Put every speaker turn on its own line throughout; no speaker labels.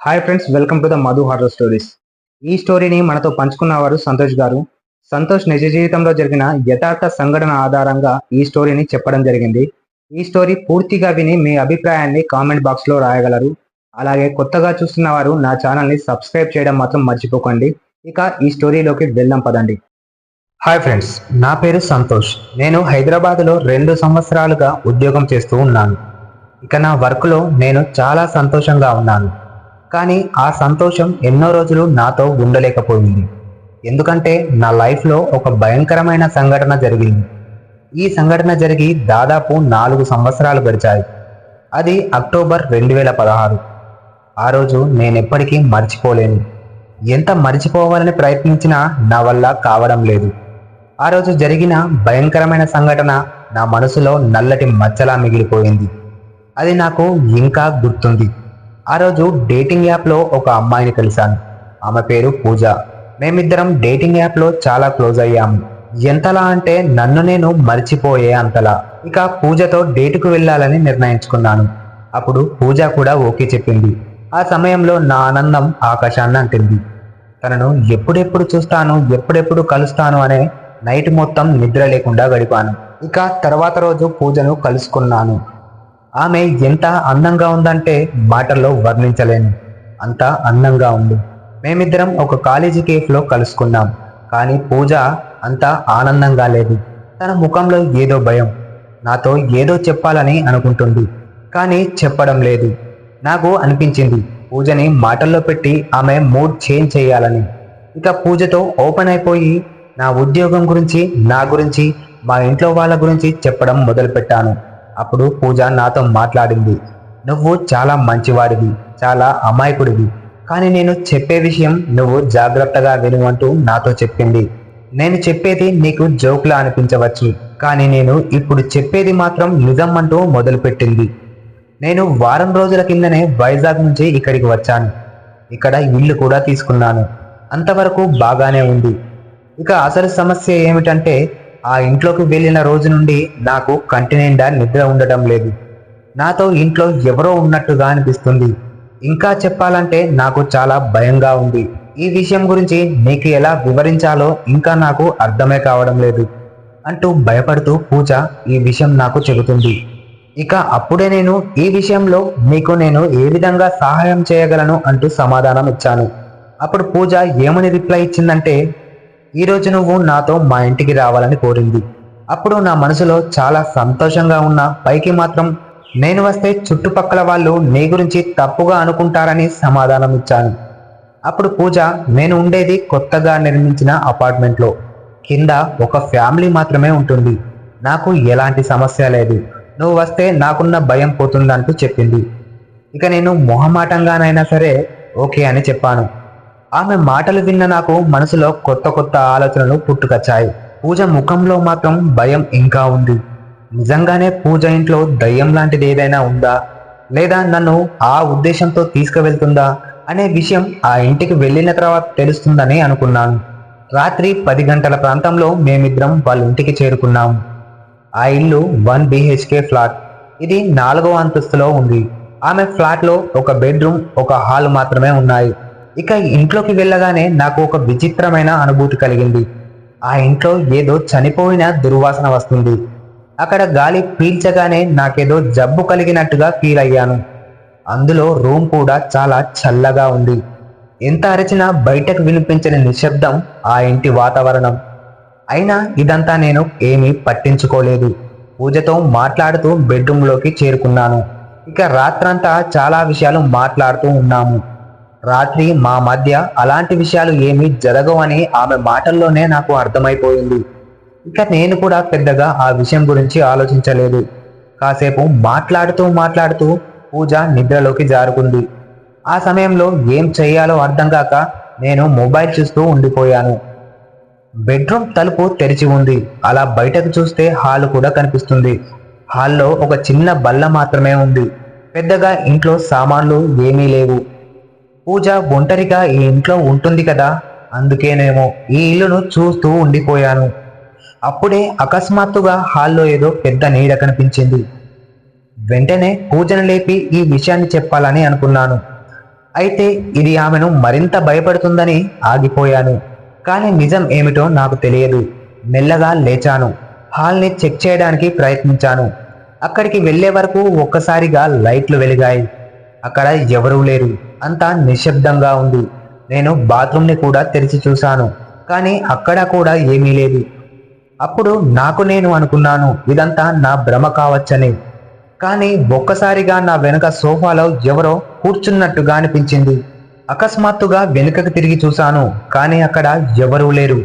Hi friends, welcome to the Madhu horror stories. ఈ స్టోరీని మనతో పంచుకున్నవారు సంతోష్ గారు. సంతోష్ నిజ జీవితంలో జరిగిన యథార్థ సంఘటన ఆధారంగా ఈ స్టోరీని చెప్పడం జరిగింది. ఈ స్టోరీ పూర్తిగా విని మీ అభిప్రాయాన్ని కామెంట్ బాక్స్లో రాయగలరు. అలాగే కొత్తగా చూస్తున్న వారు నా ఛానల్ని సబ్స్క్రైబ్ చేయడం మాత్రం మర్చిపోకండి. ఇక ఈ స్టోరీలోకి వెళ్దాం పదండి. హాయ్ ఫ్రెండ్స్, నా పేరు సంతోష్. నేను హైదరాబాద్లో 2 సంవత్సరాలుగా ఉద్యోగం చేస్తూ ఉన్నాను. ఇక నా వర్క్లో నేను చాలా సంతోషంగా ఉన్నాను. కానీ ఆ సంతోషం ఎన్నో రోజులు నాతో ఉండలేకపోయింది. ఎందుకంటే నా లైఫ్లో ఒక భయంకరమైన సంఘటన జరిగింది. ఈ సంఘటన జరిగి దాదాపు 4 సంవత్సరాలు గడిచాయి. అది అక్టోబర్ 2016. ఆ రోజు నేనెప్పటికీ మర్చిపోలేను. ఎంత మర్చిపోవాలని ప్రయత్నించినా నా వల్ల కావడం లేదు. ఆ రోజు జరిగిన భయంకరమైన సంఘటన నా మనసులో నల్లటి మచ్చలా మిగిలిపోయింది. అది నాకు ఇంకా గుర్తుంది. ఆ రోజు డేటింగ్ యాప్లో ఒక అమ్మాయిని కలిశాను. ఆమె పేరు పూజ. మేమిద్దరం డేటింగ్ యాప్లో చాలా క్లోజ్ అయ్యాము. ఎంతలా అంటే నన్ను నేను మర్చిపోయే అంతలా. ఇక పూజతో డేటుకు వెళ్ళాలని నిర్ణయించుకున్నాను. అప్పుడు పూజ కూడా ఓకే చెప్పింది. ఆ సమయంలో నా ఆనందం ఆకాశాన్ని అంటింది. తనను ఎప్పుడెప్పుడు చూస్తాను, ఎప్పుడెప్పుడు కలుస్తాను అనే నైట్ మొత్తం నిద్ర లేకుండా గడిపాను. ఇక తర్వాత రోజు పూజను కలుసుకున్నాను. ఆమె ఎంత అందంగా ఉందంటే మాటల్లో వర్ణించలేను. అంత అందంగా ఉంది. మేమిద్దరం ఒక కాలేజీ కేఫ్లో కలుసుకున్నాం. కానీ పూజ అంత ఆనందంగా లేదు. తన ముఖంలో ఏదో భయం. నాతో ఏదో చెప్పాలని అనుకుంటుంది, కానీ చెప్పడం లేదు. నాకు అనిపించింది పూజని మాటల్లో పెట్టి ఆమె మూడ్ చేంజ్ చేయాలని. ఇక పూజతో ఓపెన్ అయిపోయి నా ఉద్యోగం గురించి, నా గురించి, మా ఇంట్లో వాళ్ళ గురించి చెప్పడం మొదలుపెట్టాను. అప్పుడు పూజ నాతో మాట్లాడింది. నువ్వు చాలా మంచివాడివి, చాలా అమాయకుడివి, కానీ నేను చెప్పే విషయం నువ్వు జాగ్రత్తగా విను అంటూ నాతో చెప్పింది. నేను చెప్పేది నీకు జోక్లా అనిపించవచ్చు, కానీ నేను ఇప్పుడు చెప్పేది మాత్రం నిజం అంటూ మొదలుపెట్టింది. నేను వారం రోజుల కిందనే వైజాగ్ నుంచి ఇక్కడికి వచ్చాను. ఇక్కడ ఇల్లు కూడా తీసుకున్నాను. అంతవరకు బాగానే ఉంది. ఇక అసలు సమస్య ఏమిటంటే ఆ ఇంట్లోకి వెళ్ళిన రోజు నుండి నాకు కంటి నిండా నిద్ర ఉండటం లేదు. నాతో ఇంట్లో ఎవరో ఉన్నట్టుగా అనిపిస్తుంది. ఇంకా చెప్పాలంటే నాకు చాలా భయంగా ఉంది. ఈ విషయం గురించి నీకు ఎలా వివరించాలో ఇంకా నాకు అర్థమే కావడం లేదు అంటూ భయపడుతూ పూజ ఈ విషయం నాకు చెబుతుంది. ఇక అప్పుడే నేను ఈ విషయంలో మీకు నేను ఏ విధంగా సహాయం చేయగలను అంటూ సమాధానం ఇచ్చాను. అప్పుడు పూజ ఏమని రిప్లై ఇచ్చిందంటే, ఈరోజు నువ్వు నాతో మా ఇంటికి రావాలని కోరింది. అప్పుడు నా మనసులో చాలా సంతోషంగా ఉన్న పైకి మాత్రం నేను వస్తే చుట్టుపక్కల వాళ్ళు నీ గురించి తప్పుగా అనుకుంటారని సమాధానం ఇచ్చాను. అప్పుడు పూజ, నేను ఉండేది కొత్తగా నిర్మించిన అపార్ట్మెంట్లో. కింద ఒక ఫ్యామిలీ మాత్రమే ఉంటుంది. నాకు ఎలాంటి సమస్య లేదు. నువ్వు వస్తే నాకున్న భయం పోతుందంటూ చెప్పింది. ఇక నేను మొహమాటంగానైనా సరే ఓకే అని చెప్పాను. ఆమె మాటలు విన్న నాకు మనసులో కొత్త కొత్త ఆలోచనలు పుట్టుకొచ్చాయి. పూజ ముఖంలో మాత్రం భయం ఇంకా ఉంది. నిజంగానే పూజ ఇంట్లో దయ్యం లాంటిది ఏదైనా ఉందా, లేదా నన్ను ఆ ఉద్దేశంతో తీసుకువెళ్తుందా అనే విషయం ఆ ఇంటికి వెళ్ళిన తర్వాత తెలుస్తుందని అనుకున్నాను. రాత్రి 10 గంటల ప్రాంతంలో మేమిద్దరం వాళ్ళ ఇంటికి చేరుకున్నాము. ఆ ఇల్లు 1 BHK ఫ్లాట్. ఇది 4వ అంతస్తులో ఉంది. ఆమె ఫ్లాట్లో ఒక బెడ్రూమ్, ఒక హాల్ మాత్రమే ఉన్నాయి. ఇక ఇంట్లోకి వెళ్ళగానే నాకు ఒక విచిత్రమైన అనుభూతి కలిగింది. ఆ ఇంట్లో ఏదో చనిపోయిన దుర్వాసన వస్తుంది. అక్కడ గాలి పీల్చగానే నాకేదో జబ్బు కలిగినట్టుగా ఫీల్ అయ్యాను. అందులో రూమ్ కూడా చాలా చల్లగా ఉంది. ఎంత అరిచినా బయటకు వినిపించని నిశ్శబ్దం ఆ ఇంటి వాతావరణం. అయినా ఇదంతా నేను ఏమీ పట్టించుకోలేదు. పూజతో మాట్లాడుతూ బెడ్రూమ్లోకి చేరుకున్నాను. ఇక రాత్రంతా చాలా విషయాలు మాట్లాడుతూ ఉన్నాము. రాత్రి మా మధ్య అలాంటి విషయాలు ఏమీ జరగవని ఆమె మాటల్లోనే నాకు అర్థమైపోయింది. ఇక నేను కూడా పెద్దగా ఆ విషయం గురించి ఆలోచించలేదు. కాసేపు మాట్లాడుతూ పూజ నిద్రలోకి జారుకుంది. ఆ సమయంలో ఏం చేయాలో అర్థం కాక నేను మొబైల్ చూస్తూ ఉండిపోయాను. బెడ్రూమ్ తలుపు తెరిచి ఉంది. అలా బయటకు చూస్తే హాల్ కూడా కనిపిస్తుంది. హాల్లో ఒక చిన్న బల్ల మాత్రమే ఉంది. పెద్దగా ఇంట్లో సామాన్లు ఏమీ లేవు. పూజ ఒంటరిగా ఈ ఇంట్లో ఉంటుంది కదా, అందుకేనేమో ఈ ఇల్లును చూస్తూ ఉండిపోయాను. అప్పుడే అకస్మాత్తుగా హాల్లో ఏదో పెద్ద నీడ కనిపించింది. వెంటనే పూజను లేపి ఈ విషయాన్ని చెప్పాలని అనుకున్నాను. అయితే ఇది ఆమెను మరింత భయపడుతుందని ఆగిపోయాను. కానీ నిజం ఏమిటో నాకు తెలియదు. మెల్లగా లేచాను. హాల్ని చెక్ చేయడానికి ప్రయత్నించాను. అక్కడికి వెళ్లే వరకు ఒక్కసారిగా లైట్లు వెలిగాయి. అక్కడ ఎవరూ లేరు. అంతా నిశ్శబ్దంగా ఉంది. నేను బాత్రూంని కూడా తెరిచి చూశాను. కానీ అక్కడ కూడా ఏమీ లేదు. అప్పుడు నాకు నేను అనుకున్నాను, ఇదంతా నా భ్రమ కావచ్చని. కానీ ఒక్కసారిగా నా వెనుక సోఫాలో ఎవరో కూర్చున్నట్టుగా అనిపించింది. అకస్మాత్తుగా వెనుకకు తిరిగి చూశాను. కానీ అక్కడ ఎవరూ లేరు.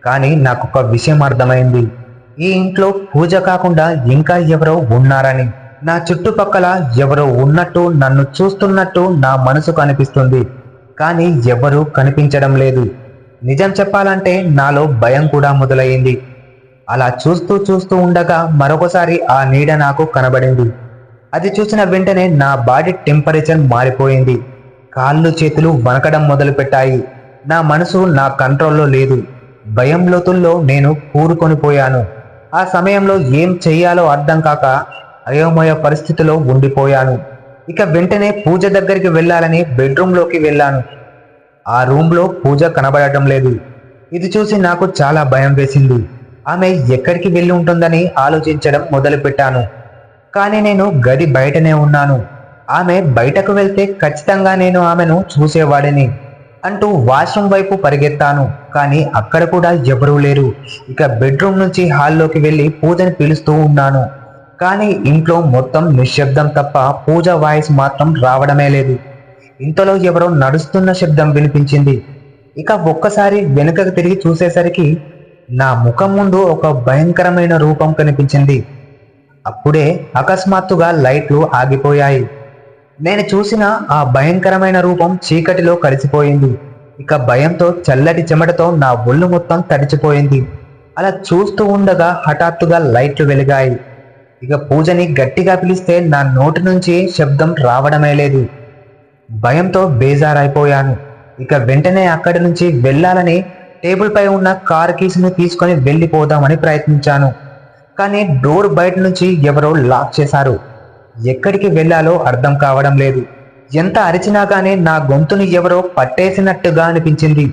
కానీ నాకొక విషయం అర్థమైంది. ఈ ఇంట్లో పూజ కాకుండా ఇంకా ఎవరో ఉన్నారని. నా చుట్టుపక్కల ఎవరో ఉన్నట్టు, నన్ను చూస్తున్నట్టు నా మనసుకు అనిపిస్తుంది. కానీ ఎవరూ కనిపించడం లేదు. నిజం చెప్పాలంటే నాలో భయం కూడా మొదలయ్యింది. అలా చూస్తూ చూస్తూ ఉండగా మరొకసారి ఆ నీడ నాకు కనబడింది. అది చూసిన వెంటనే నా బాడీ టెంపరేచర్ మారిపోయింది. కాళ్ళు చేతులు వణకడం మొదలుపెట్టాయి. నా మనసు నా కంట్రోల్లో లేదు. భయం లోతుల్లో నేను కూరుకొనిపోయాను. ఆ సమయంలో ఏం చెయ్యాలో అర్థం కాక అయోమయ పరిస్థితిలో ఉండిపోయాను. ఇక వెంటనే పూజ దగ్గరికి వెళ్ళాలని బెడ్రూమ్లోకి వెళ్ళాను. ఆ రూమ్లో పూజ కనబడటం లేదు. ఇది చూసి నాకు చాలా భయం వేసింది. ఆమె ఎక్కడికి వెళ్ళి ఉంటుందని ఆలోచించడం మొదలుపెట్టాను. కానీ నేను గది బయటనే ఉన్నాను. ఆమె బయటకు వెళ్తే ఖచ్చితంగా నేను ఆమెను చూసేవాడిని అంటూ వాష్రూమ్ వైపు పరిగెత్తాను. కానీ అక్కడ కూడా ఎవరూ లేరు. ఇక బెడ్రూమ్ నుంచి హాల్లోకి వెళ్ళి పూజని పిలుస్తూ ఉన్నాను. కానీ ఇంట్లో మొత్తం నిశ్శబ్దం తప్ప పూజ వాయిస్ మాత్రం రావడమే లేదు. ఇంతలో ఎవరో నడుస్తున్న శబ్దం వినిపించింది. ఇక ఒక్కసారి వెనుకకు తిరిగి చూసేసరికి నా ముఖం ముందు ఒక భయంకరమైన రూపం కనిపించింది. అప్పుడే అకస్మాత్తుగా లైట్లు ఆగిపోయాయి. నేను చూసిన ఆ భయంకరమైన రూపం చీకటిలో కలిసిపోయింది. ఇక భయంతో చల్లటి చెమటతో నా ఒళ్ళు మొత్తం తడిచిపోయింది. అలా చూస్తూ ఉండగా హఠాత్తుగా లైట్లు వెలిగాయి. ఇక పూజని గట్టిగా పిలిస్తే నా నోటి నుంచి శబ్దం రావడమే లేదు. భయంతో బేజారైపోయాను. ఇక వెంటనే అక్కడి నుంచి వెళ్ళాలని టేబుల్ పై ఉన్న కార్ కీస్ని తీసుకొని వెళ్ళిపోదామని ప్రయత్నించాను. కానీ డోర్ బయట నుంచి ఎవరో లాక్ చేశారు. ఎక్కడికి వెళ్ళాలో అర్థం కావడం లేదు. ఎంత అరిచినా కానీ నా గొంతుని ఎవరో పట్టేసినట్టుగా అనిపించింది.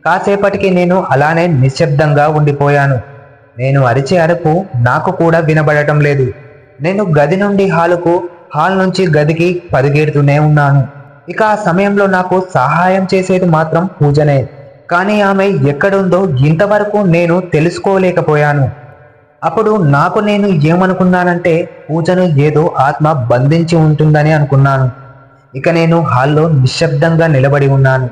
కాసేపటికి నేను అలానే నిశ్శబ్దంగా ఉండిపోయాను. నేను అరిచే అరుపు నాకు కూడా వినబడటం లేదు. నేను గది నుండి హాలుకు, హాల్ నుంచి గదికి పరిగెడుతూనే ఉన్నాను. ఇక ఆ సమయంలో నాకు సహాయం చేసేది మాత్రం పూజనే. కానీ ఆమె ఎక్కడుందో ఇంతవరకు నేను తెలుసుకోలేకపోయాను. అప్పుడు నాకు నేను ఏమనుకున్నానంటే పూజను ఏదో ఆత్మ బంధించి ఉంటుందని అనుకున్నాను. ఇక నేను హాల్లో నిశ్శబ్దంగా నిలబడి ఉన్నాను.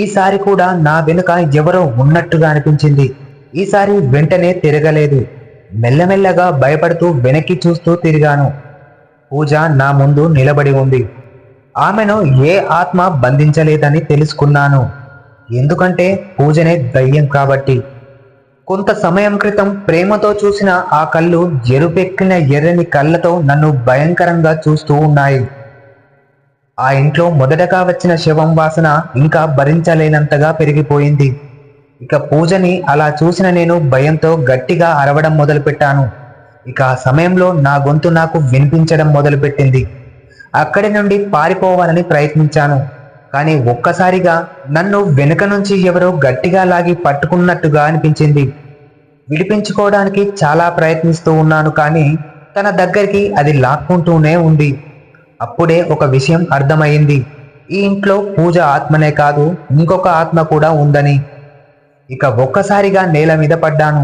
ఈసారి కూడా నా వెనుక ఎవరో ఉన్నట్టుగా అనిపించింది. ఈసారి వెంటనే తిరగలేదు. మెల్లమెల్లగా భయపడుతూ వెనక్కి చూస్తూ తిరిగాను. పూజ నా ముందు నిలబడి ఉంది. ఆమెను ఏ ఆత్మ బంధించలేదని తెలుసుకున్నాను. ఎందుకంటే పూజనే దయ్యం కాబట్టి. కొంత సమయం క్రితం ప్రేమతో చూసిన ఆ కళ్ళు ఎరుపెక్కిన ఎర్రని కళ్ళతో నన్ను భయంకరంగా చూస్తూ ఉన్నాయి. ఆ ఇంట్లో మొదటగా వచ్చిన శవం వాసన ఇంకా భరించలేనంతగా పెరిగిపోయింది. ఇక పూజని అలా చూసిన నేను భయంతో గట్టిగా అరవడం మొదలుపెట్టాను. ఇక ఆ సమయంలో నా గొంతు నాకు వినిపించడం మొదలుపెట్టింది. అక్కడి నుండి పారిపోవాలని ప్రయత్నించాను. కానీ ఒక్కసారిగా నన్ను వెనుక నుంచి ఎవరో గట్టిగా లాగి పట్టుకున్నట్టుగా అనిపించింది. విడిపించుకోవడానికి చాలా ప్రయత్నిస్తూ ఉన్నాను. కానీ తన దగ్గరికి అది లాక్కుంటూనే ఉంది. అప్పుడే ఒక విషయం అర్థమైంది. ఈ ఇంట్లో పూజ ఆత్మనే కాదు, ఇంకొక ఆత్మ కూడా ఉందని. ఇక ఒక్కసారిగా నేల మీద పడ్డాను.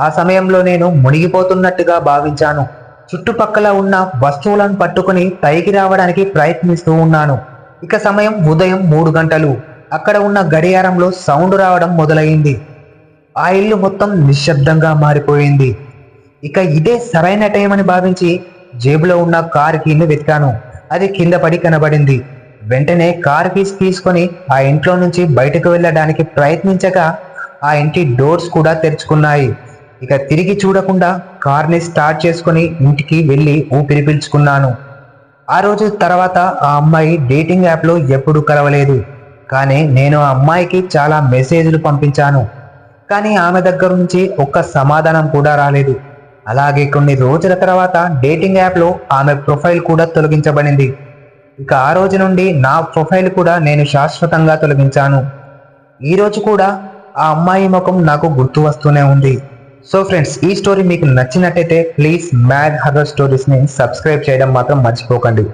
ఆ సమయంలో నేను మునిగిపోతున్నట్టుగా భావించాను. చుట్టుపక్కల ఉన్న వస్తువులను పట్టుకుని పైకి రావడానికి ప్రయత్నిస్తూ ఉన్నాను. ఇక సమయం ఉదయం 3 గంటలు. అక్కడ ఉన్న గడియారంలో సౌండ్ రావడం మొదలైంది. ఆ ఇల్లు మొత్తం నిశ్శబ్దంగా మారిపోయింది. ఇక ఇదే సరైన టైం అని భావించి జేబులో ఉన్న కార్ కీని వెతికాను. అది కింద పడి కనబడింది. వెంటనే కార్ కీస్ తీసుకొని ఆ ఇంట్లో నుంచి బయటకు వెళ్ళడానికి ప్రయత్నించగా ఆ ఇంటి డోర్స్ కూడా తెరుచుకున్నాయి. ఇక తిరిగి చూడకుండా కార్ని స్టార్ట్ చేసుకుని ఇంటికి వెళ్ళి ఊపిరి పీల్చుకున్నాను. ఆ రోజు తర్వాత ఆ అమ్మాయి డేటింగ్ యాప్లో ఎప్పుడూ కలవలేదు. కానీ నేను ఆ అమ్మాయికి చాలా మెసేజ్లు పంపించాను. కానీ ఆమె దగ్గర నుంచి ఒక్క సమాధానం కూడా రాలేదు. అలాగే కొన్ని రోజుల తర్వాత డేటింగ్ యాప్లో ఆమె ప్రొఫైల్ కూడా తొలగించబడింది. ఇక ఆ రోజు నుండి నా ప్రొఫైల్ కూడా నేను శాశ్వతంగా తొలగించాను. ఈ రోజు కూడా ఆ అమ్మాయి ముఖం నాకు గుర్తు వస్తూనే ఉంది. సో ఫ్రెండ్స్, ఈ స్టోరీ మీకు నచ్చినట్టయితే ప్లీజ్ మ్యాడ్ హర్రర్ స్టోరీస్ని సబ్స్క్రైబ్ చేయడం మాత్రం మర్చిపోకండి.